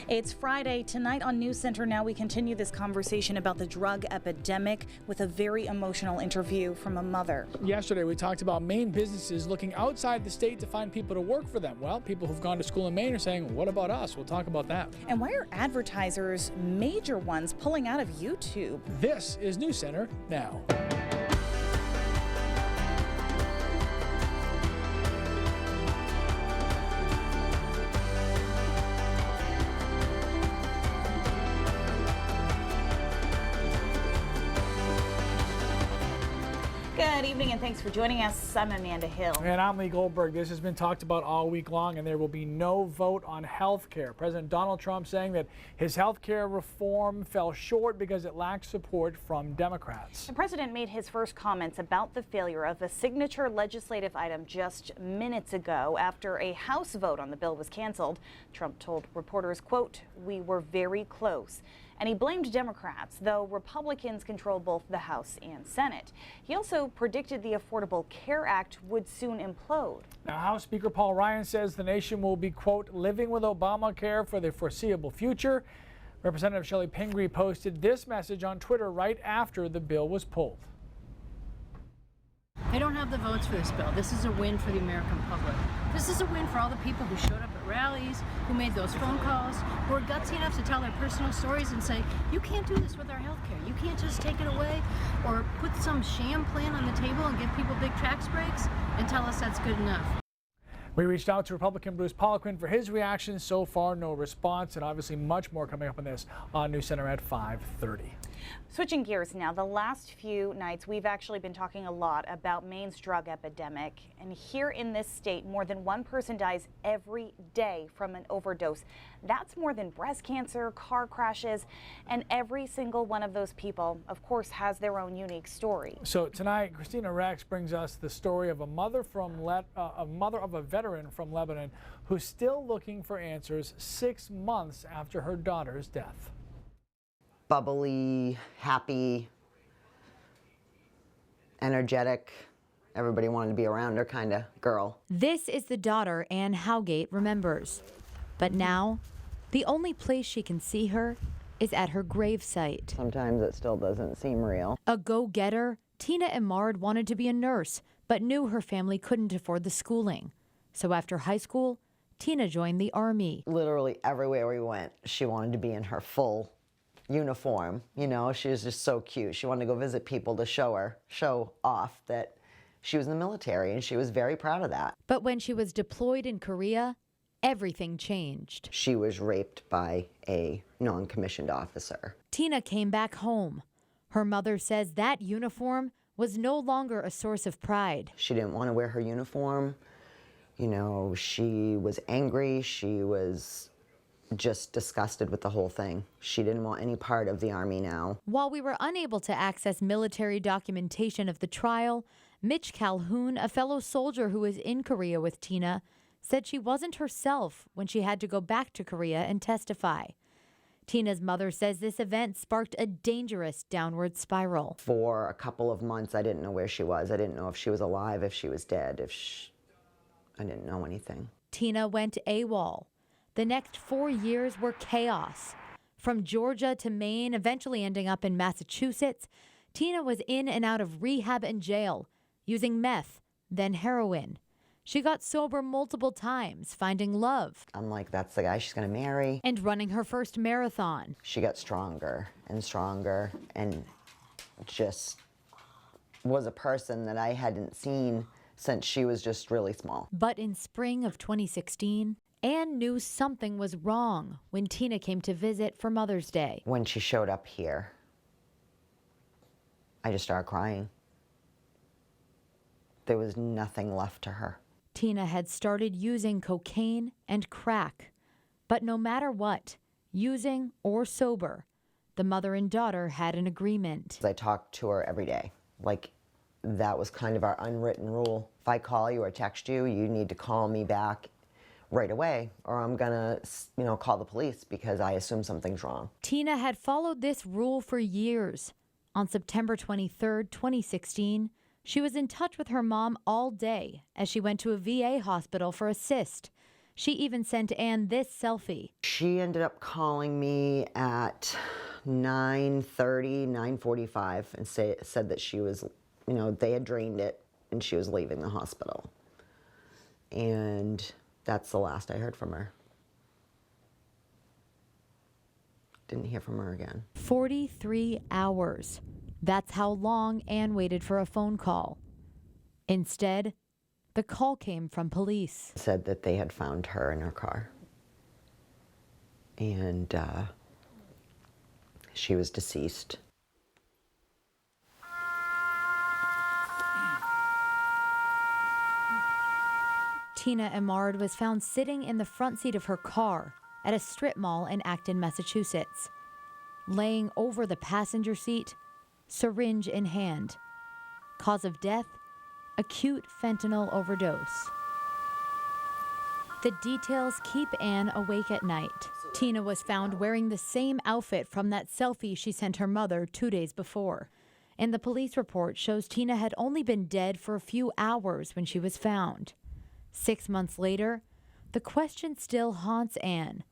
It's Friday. Tonight on News Center Now, we continue this conversation about the drug epidemic with a very emotional interview from a mother. Yesterday, we talked about Maine businesses looking outside the state to find people to work for them. Well, people who've gone to school in Maine are saying, what about us? We'll talk about that. And why are advertisers, major ones, pulling out of YouTube? This is News Center Now. Good evening and thanks for joining us. I'm Amanda Hill. And I'm Lee Goldberg. This has been talked about all week long, and there will be no vote on health care. President Donald Trump saying that his health care reform fell short because it lacked support from Democrats. The president made his first comments about the failure of a signature legislative item just minutes ago after a House vote on the bill was canceled. Trump told reporters, quote, "We were very close." And he blamed Democrats, though Republicans control both the House and Senate. He also predicted the Affordable Care Act would soon implode. Now, House Speaker Paul Ryan says the nation will be, quote, living with Obamacare for the foreseeable future. Representative Shelley Pingree posted this message on Twitter right after the bill was pulled. They don't have the votes for this bill. This is a win for the American public. This is a win for all the people who showed up at rallies, who made those phone calls, who are gutsy enough to tell their personal stories and say, you can't do this with our health care. You can't just take it away or put some sham plan on the table and give people big tax breaks and tell us that's good enough. We reached out to Republican Bruce Poliquin for his reaction. So far, no response, and obviously much more coming up on this on News Center at 5:30. Switching gears now, the last few nights we've actually been talking a lot about Maine's drug epidemic. And here in this state, more than one person dies every day from an overdose. That's more than breast cancer, car crashes, and every single one of those people, of course, has their own unique story. So tonight, Christina Rex brings us the story of a mother of a veteran from Lebanon who's still looking for answers 6 months after her daughter's death. Bubbly, happy, energetic, everybody wanted to be around her kind of girl. This is the daughter Anne Howgate remembers. But now, the only place she can see her is at her gravesite. Sometimes it still doesn't seem real. A go-getter, Tina Imard wanted to be a nurse, but knew her family couldn't afford the schooling. So after high school, Tina joined the Army. Literally everywhere we went, she wanted to be in her full uniform. You know, she was just so cute. She wanted to go visit people to show off that she was in the military, and she was very proud of that. But when she was deployed in Korea, everything changed. She was raped by a non-commissioned officer. Tina came back home. Her mother says that uniform was no longer a source of pride. She didn't want to wear her uniform. You know, she was angry. She was just disgusted with the whole thing. She didn't want any part of the Army now. While we were unable to access military documentation of the trial, Mitch Calhoun, a fellow soldier who was in Korea with Tina, said she wasn't herself when she had to go back to Korea and testify. Tina's mother says this event sparked a dangerous downward spiral. For a couple of months, I didn't know where she was. I didn't know if she was alive, if she was dead, I didn't know anything. Tina went AWOL. The next 4 years were chaos. From Georgia to Maine, eventually ending up in Massachusetts, Tina was in and out of rehab and jail, using meth, then heroin. She got sober multiple times, finding love. I'm like, that's the guy she's gonna marry. And running her first marathon. She got stronger and stronger and just was a person that I hadn't seen since she was just really small. But in spring of 2016, Anne knew something was wrong when Tina came to visit for Mother's Day. When she showed up here, I just started crying. There was nothing left to her. Tina had started using cocaine and crack. But no matter what, using or sober, the mother and daughter had an agreement. I talked to her every day. Like, that was kind of our unwritten rule. If I call you or text you, you need to call me back right away, or I'm gonna, call the police because I assume something's wrong. Tina had followed this rule for years. On September 23rd, 2016, she was in touch with her mom all day as she went to a VA hospital for a cyst. She even sent Ann this selfie. She ended up calling me at 9:30, 9:45 and said that she was, they had drained it and she was leaving the hospital. And that's the last I heard from her. Didn't hear from her again. 43 hours. That's how long Ann waited for a phone call. Instead, the call came from police. Said that they had found her in her car. And she was deceased. Tina Emard was found sitting in the front seat of her car at a strip mall in Acton, Massachusetts. Laying over the passenger seat, syringe in hand. Cause of death, acute fentanyl overdose. The details keep Ann awake at night. Tina was found wearing the same outfit from that selfie she sent her mother 2 days before. And the police report shows Tina had only been dead for a few hours when she was found. 6 months later, the question still haunts Ann.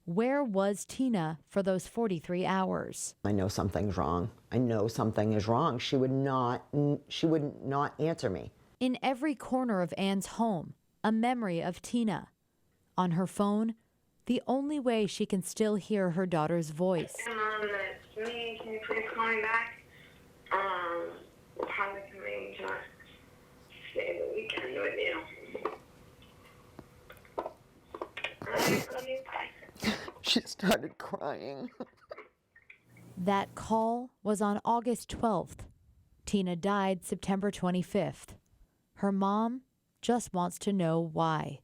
Where was Tina for those 43 hours? I know something's wrong. I know something is wrong. She would not answer me. In every corner of Ann's home, a memory of Tina. On her phone, the only way she can still hear her daughter's voice. Mom, that's me. Can you please call me back? We're probably coming to stay the weekend with you. Love you. Bye. She started crying. That call was on August 12th. Tina died September 25th. Her mom just wants to know why.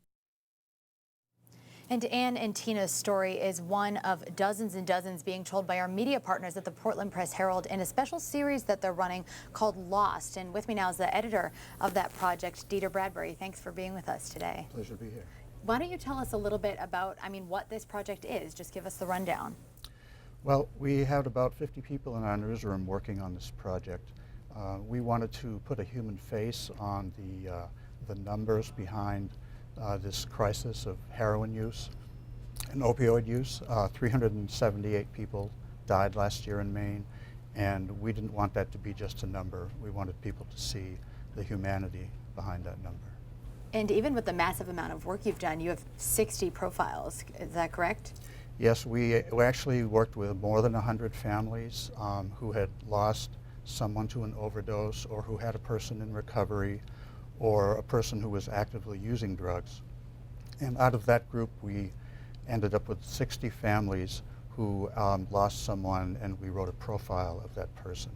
And Ann and Tina's story is one of dozens and dozens being told by our media partners at the Portland Press-Herald in a special series that they're running called Lost. And with me now is the editor of that project, Dieter Bradbury. Thanks for being with us today. Pleasure to be here. Why don't you tell us a little bit about, what this project is? Just give us the rundown. Well, we had about 50 people in our newsroom working on this project. We wanted to put a human face on the numbers behind this crisis of heroin use and opioid use. 378 people died last year in Maine, and we didn't want that to be just a number. We wanted people to see the humanity behind that number. And even with the massive amount of work you've done, you have 60 profiles. Is that correct? Yes, we actually worked with more than 100 families who had lost someone to an overdose, or who had a person in recovery, or a person who was actively using drugs. And out of that group, we ended up with 60 families who lost someone, and we wrote a profile of that person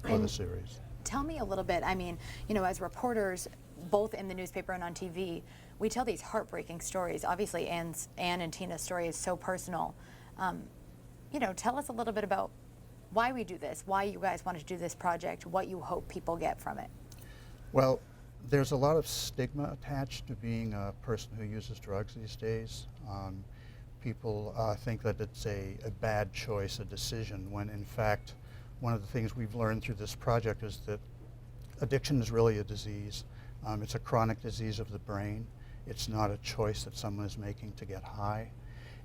for the series. Tell me a little bit, as reporters, both in the newspaper and on TV, we tell these heartbreaking stories. Obviously, Ann and Tina's story is so personal. Tell us a little bit about why we do this, why you guys wanted to do this project, what you hope people get from it. Well, there's a lot of stigma attached to being a person who uses drugs these days. People think that it's a bad choice, a decision, when in fact, one of the things we've learned through this project is that addiction is really a disease. It's a chronic disease of the brain. It's not a choice that someone is making to get high.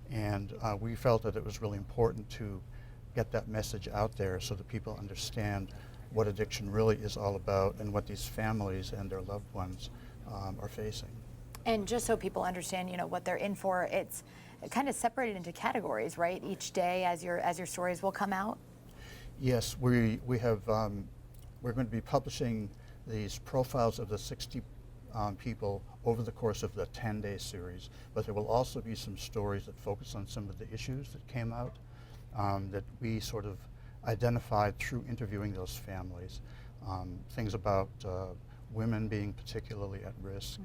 And we felt that it was really important to get that message out there so that people understand what addiction really is all about and what these families and their loved ones are facing. And just so people understand, what they're in for, it's kind of separated into categories, right? Each day as your stories will come out? Yes, we have, we're going to be publishing these profiles of the 60 people over the course of the 10-day series, but there will also be some stories that focus on some of the issues that came out that we sort of identified through interviewing those families. Things about women being particularly at risk,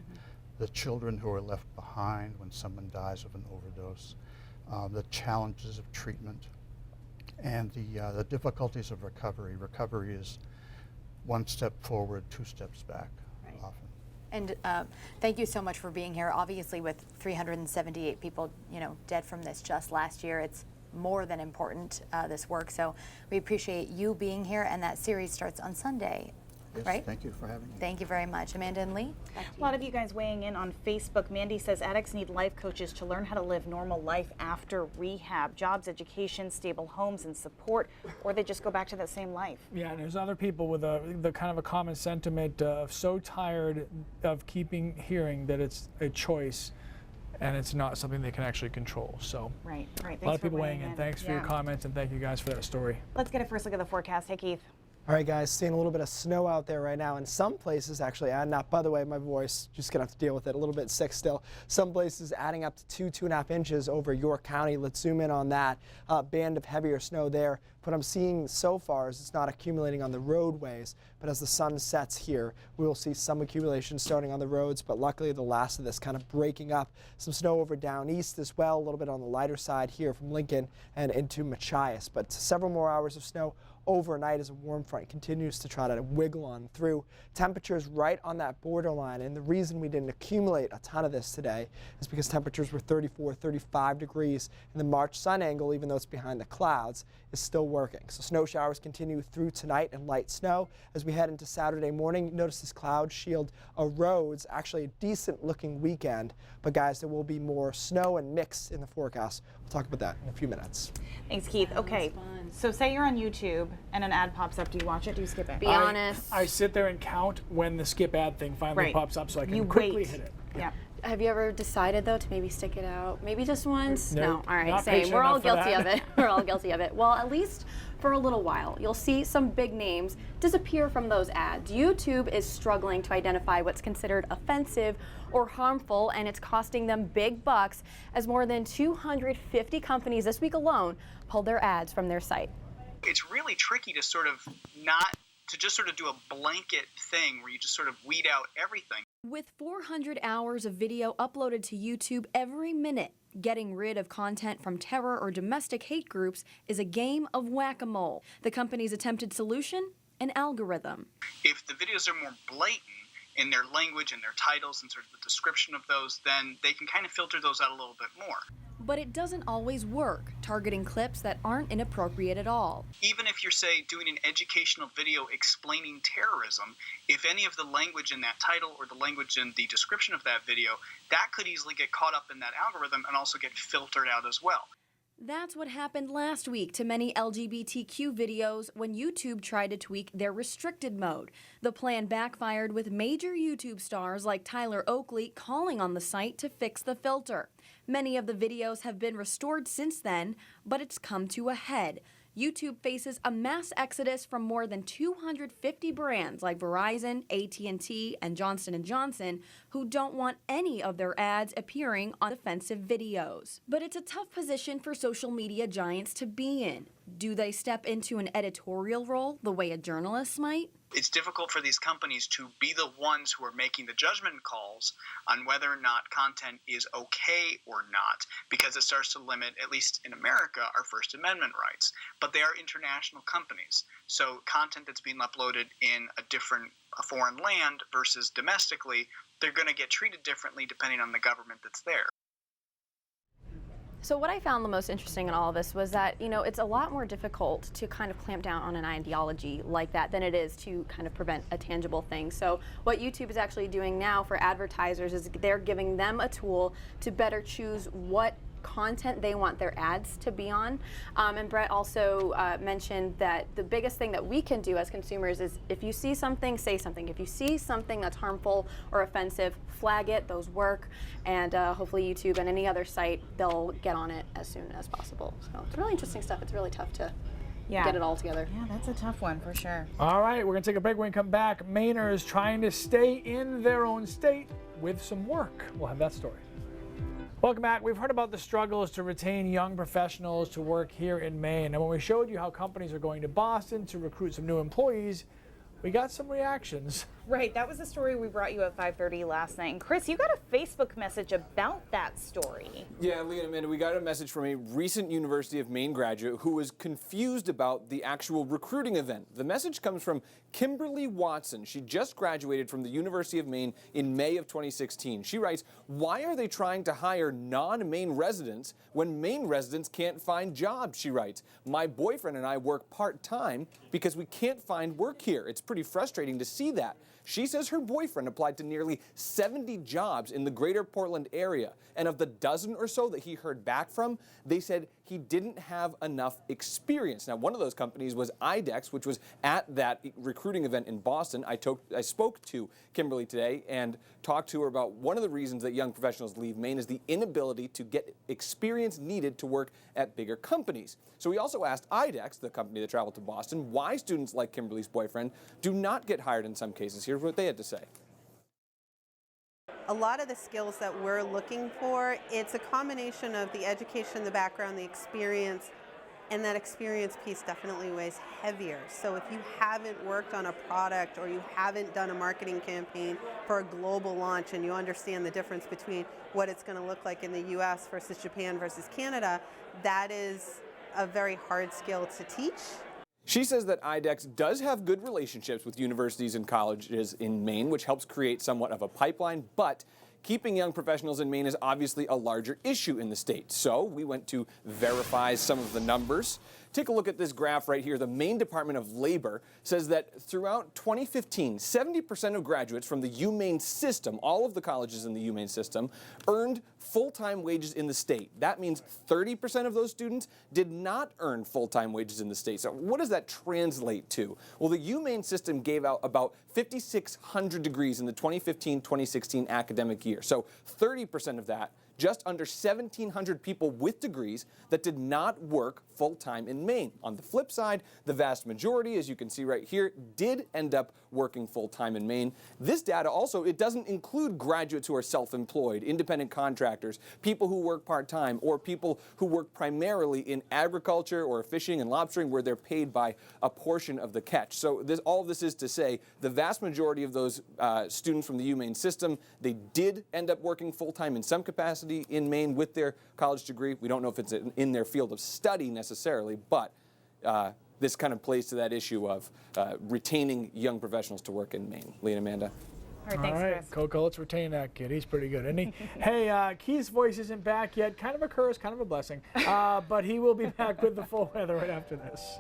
the children who are left behind when someone dies of an overdose, the challenges of treatment, and the difficulties of recovery. Recovery is one step forward, 2 steps back, right, often. And thank you so much for being here. Obviously, with 378 people, dead from this just last year, it's more than important, this work. So we appreciate you being here, and that series starts on Sunday. Yes, right? thank you for having me. Thank you very much. Amanda and Lee, back to A you. lot of you guys weighing in on Facebook. Mandy says addicts need life coaches to learn how to live normal life after rehab. Jobs, education, stable homes, and support, or they just go back to that same life. Yeah, and there's other people with the kind of a common sentiment of so tired of hearing that it's a choice and it's not something they can actually control. So Right. a lot of people weighing in. Thanks for your comments, and thank you guys for that story. Let's get a first look at the forecast. Hey, Keith. All right, guys, seeing a little bit of snow out there right now. In some places, actually adding up. By the way, my voice, just going to have to deal with it. A little bit sick still. Some places adding up to 2.5 inches over York County. Let's zoom in on that band of heavier snow there. What I'm seeing so far is it's not accumulating on the roadways, but as the sun sets here, we will see some accumulation starting on the roads, but luckily the last of this kind of breaking up. Some snow over down east as well, a little bit on the lighter side here from Lincoln and into Machias, but several more hours of snow overnight as a warm front continues to try to wiggle on through. Temperatures right on that borderline, and the reason we didn't accumulate a ton of this today is because temperatures were 34, 35 degrees, and the March sun angle, even though it's behind the clouds, is still working. So snow showers continue through tonight and light snow. As we head into Saturday morning, notice this cloud shield erodes. Actually a decent looking weekend, but guys, there will be more snow and mix in the forecast. We'll talk about that in a few minutes. Thanks, Keith. Okay, so say you're on YouTube and an ad pops up. Do you watch it? Do you skip it? Be honest. I sit there and count when the skip ad thing finally Right. pops up so I can You quickly wait. hit it. Yeah. Have you ever decided, though, to maybe stick it out? Maybe just once? No, All right, not same. patient We're all enough for guilty that. of it. We're all guilty of it. Well, at least for a little while, you'll see some big names disappear from those ads. YouTube is struggling to identify what's considered offensive or harmful, and it's costing them big bucks as more than 250 companies this week alone pulled their ads from their site. It's really tricky to sort of just sort of do a blanket thing where you just sort of weed out everything. With 400 hours of video uploaded to YouTube every minute, getting rid of content from terror or domestic hate groups is a game of whack-a-mole. The company's attempted solution? An algorithm. If the videos are more blatant in their language and their titles and sort of the description of those, then they can kind of filter those out a little bit more. But it doesn't always work, targeting clips that aren't inappropriate at all. Even if you're, say, doing an educational video explaining terrorism, if any of the language in that title or the language in the description of that video, that could easily get caught up in that algorithm and also get filtered out as well. That's what happened last week to many LGBTQ videos when YouTube tried to tweak their restricted mode. The plan backfired with major YouTube stars like Tyler Oakley calling on the site to fix the filter. Many of the videos have been restored since then, but it's come to a head. YouTube faces a mass exodus from more than 250 brands like Verizon, AT&T, and Johnson & Johnson who don't want any of their ads appearing on offensive videos. But it's a tough position for social media giants to be in. Do they step into an editorial role the way a journalist might? It's difficult for these companies to be the ones who are making the judgment calls on whether or not content is okay or not, because it starts to limit, at least in America, our First Amendment rights. But they are international companies, so content that's being uploaded in a foreign land versus domestically, they're going to get treated differently depending on the government that's there. So what I found the most interesting in all of this was that, it's a lot more difficult to kind of clamp down on an ideology like that than it is to kind of prevent a tangible thing. So what YouTube is actually doing now for advertisers is they're giving them a tool to better choose what content they want their ads to be on. And Brett also mentioned that the biggest thing that we can do as consumers is if you see something, say something. If you see something that's harmful or offensive, flag it. Those work. And hopefully YouTube and any other site, they'll get on it as soon as possible. So it's really interesting stuff. It's really tough to get it all together. Yeah, that's a tough one for sure. All right, we're going to take a break. When we come back, Mainers trying to stay in their own state with some work. We'll have that story. Welcome back. We've heard about the struggles to retain young professionals to work here in Maine. And when we showed you how companies are going to Boston to recruit some new employees, we got some reactions Right, that was the story we brought you at 5:30 last night. And Chris, you got a Facebook message about that story. Yeah, Leah and Amanda, we got a message from a recent University of Maine graduate who was confused about the actual recruiting event. The message comes from Kimberly Watson. She just graduated from the University of Maine in May of 2016. She writes, "Why are they trying to hire non-Maine residents when Maine residents can't find jobs?" She writes, "My boyfriend and I work part-time because we can't find work here. It's pretty frustrating to see that." She says her boyfriend applied to nearly 70 jobs in the greater Portland area, and of the dozen or so that he heard back from, they said he didn't have enough experience. Now, one of those companies was IDEX, which was at that recruiting event in Boston. I spoke to Kimberly today and talked to her about one of the reasons that young professionals leave Maine is the inability to get experience needed to work at bigger companies. So we also asked IDEX, the company that traveled to Boston, why students like Kimberly's boyfriend do not get hired in some cases. Here's what they had to say. A lot of the skills that we're looking for, it's a combination of the education, the background, the experience, and that experience piece definitely weighs heavier. So if you haven't worked on a product or you haven't done a marketing campaign for a global launch and you understand the difference between what it's going to look like in the US versus Japan versus Canada, that is a very hard skill to teach. She says that IDEX does have good relationships with universities and colleges in Maine, which helps create somewhat of a pipeline, but keeping young professionals in Maine is obviously a larger issue in the state. So we went to verify some of the numbers. Take a look at this graph right here. The Maine Department of Labor says that throughout 2015, 70% of graduates from the UMaine system, all of the colleges in the UMaine system, earned full-time wages in the state. That means 30% of those students did not earn full-time wages in the state. So what does that translate to? Well, the UMaine system gave out about 5,600 degrees in the 2015-2016 academic year. So 30% of that, just under 1,700 people with degrees that did not work full-time in Maine. On the flip side, the vast majority, as you can see right here, did end up working full-time in Maine. This data also, it doesn't include graduates who are self-employed, independent contractors, people who work part-time, or people who work primarily in agriculture or fishing and lobstering where they're paid by a portion of the catch. So all of this is to say the vast majority of those students from the UMaine system, they did end up working full-time in some capacity in Maine with their college degree. We don't know if it's in their field of study necessarily, but this kind of plays to that issue of retaining young professionals to work in Maine. Leah and Amanda. All right, thanks, Chris. Coco, let's retain that kid. He's pretty good, isn't he? Hey, Keith's voice isn't back yet. Kind of a curse, kind of a blessing. But he will be back with the full weather right after this.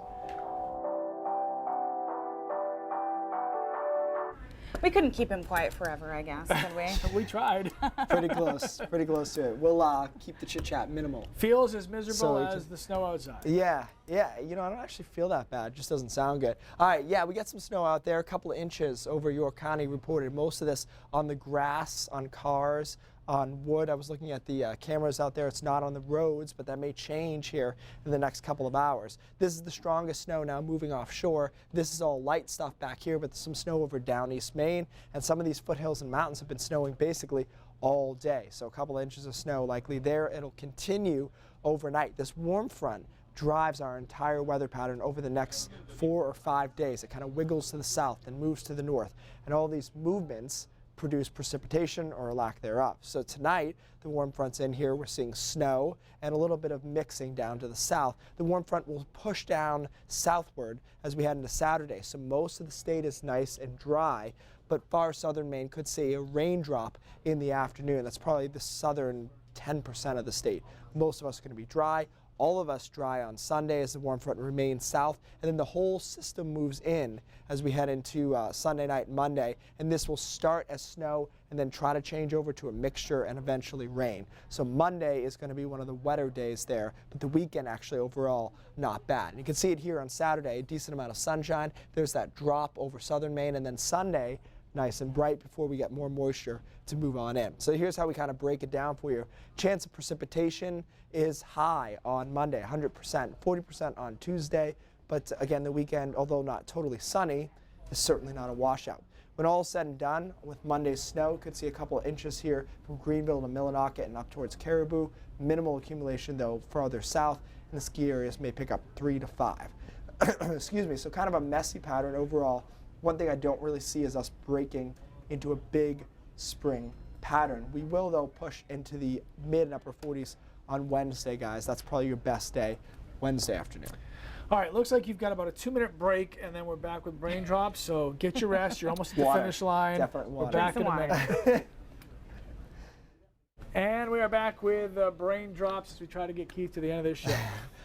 We couldn't keep him quiet forever, I guess, could we? We tried. Pretty close to it. We'll keep the chit chat minimal. Feels as miserable as the snow outside. Yeah. You know, I don't actually feel that bad. It just doesn't sound good. All right, yeah, we got some snow out there, a couple of inches over York County reported. Most of this on the grass, on cars, on wood. I was looking at the cameras out there. It's not on the roads, but that may change here in the next couple of hours. This is the strongest snow now moving offshore. This is all light stuff back here, but some snow over down East Maine, and some of these foothills and mountains have been snowing basically all day. So a couple of inches of snow likely there. It'll continue overnight. This warm front drives our entire weather pattern over the next 4 or 5 days. It kind of wiggles to the south and moves to the north, and all these movements produce precipitation or a lack thereof. So tonight, the warm front's in here. We're seeing snow and a little bit of mixing down to the south. The warm front will push down southward as we head into Saturday. So most of the state is nice and dry, but far southern Maine could see a raindrop in the afternoon. That's probably the southern 10% of the state. Most of us are going to be dry. All of us dry on Sunday as the warm front remains south, and then the whole system moves in as we head into Sunday night and Monday, and this will start as snow and then try to change over to a mixture and eventually rain. So Monday is going to be one of the wetter days there, but the weekend actually overall not bad. And you can see it here on Saturday, a decent amount of sunshine. There's that drop over southern Maine, and then Sunday, nice and bright before we get more moisture to move on in. So here's how we kind of break it down for you. Chance of precipitation is high on Monday, 100%, 40% on Tuesday, but again, the weekend, although not totally sunny, is certainly not a washout. When all is said and done, with Monday's snow, could see a couple of inches here from Greenville to Millinocket and up towards Caribou. Minimal accumulation, though, farther south, and the ski areas may pick up 3 to 5. Excuse me, so kind of a messy pattern overall One thing I don't really see is us breaking into a big spring pattern. We will, though, push into the mid and upper 40s on Wednesday, guys. That's probably your best day, Wednesday afternoon. All right, looks like you've got about a 2-minute break, and then we're back with brain drops. So get your rest. You're almost at the finish line. Definitely We're water. back in a minute. And we are back with brain drops as we try to get Keith to the end of this show.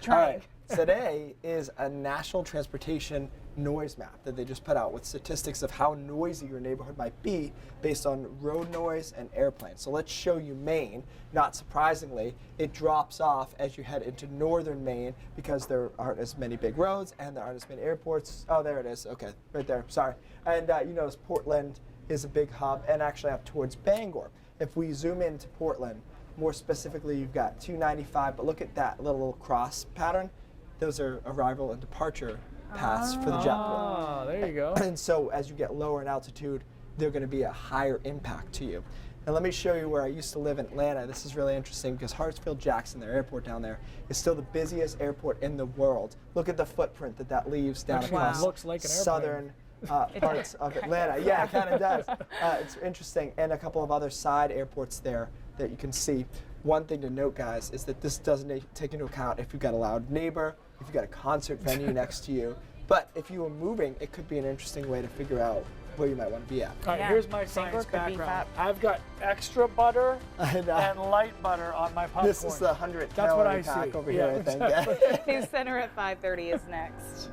All right, today is a national transportation noise map that they just put out with statistics of how noisy your neighborhood might be based on road noise and airplanes. So let's show you Maine. Not surprisingly, it drops off as you head into northern Maine because there aren't as many big roads and there aren't as many airports. Oh, there it is. Okay, right there. Sorry. And you notice Portland is a big hub, and actually up towards Bangor. If we zoom into Portland, more specifically, you've got 295, but look at that little cross pattern. Those are arrival and departure paths for the JetBlue. Oh, there you go. And so as you get lower in altitude, they're going to be a higher impact to you. And let me show you where I used to live in Atlanta. This is really interesting because Hartsfield-Jackson, their airport down there, is still the busiest airport in the world. Look at the footprint that leaves down across looks like an southern parts of Atlanta. Yeah, it kind of does. It's interesting. And a couple of other side airports there that you can see. One thing to note, guys, is that this doesn't take into account if you've got a loud neighbor, if you've got a concert venue next to you. But if you were moving, it could be an interesting way to figure out where you might want to be at. All right, here's my science background. I've got extra butter and light butter on my popcorn. This is the 100-calorie pack over here, I think. News Center at 5:30 is next.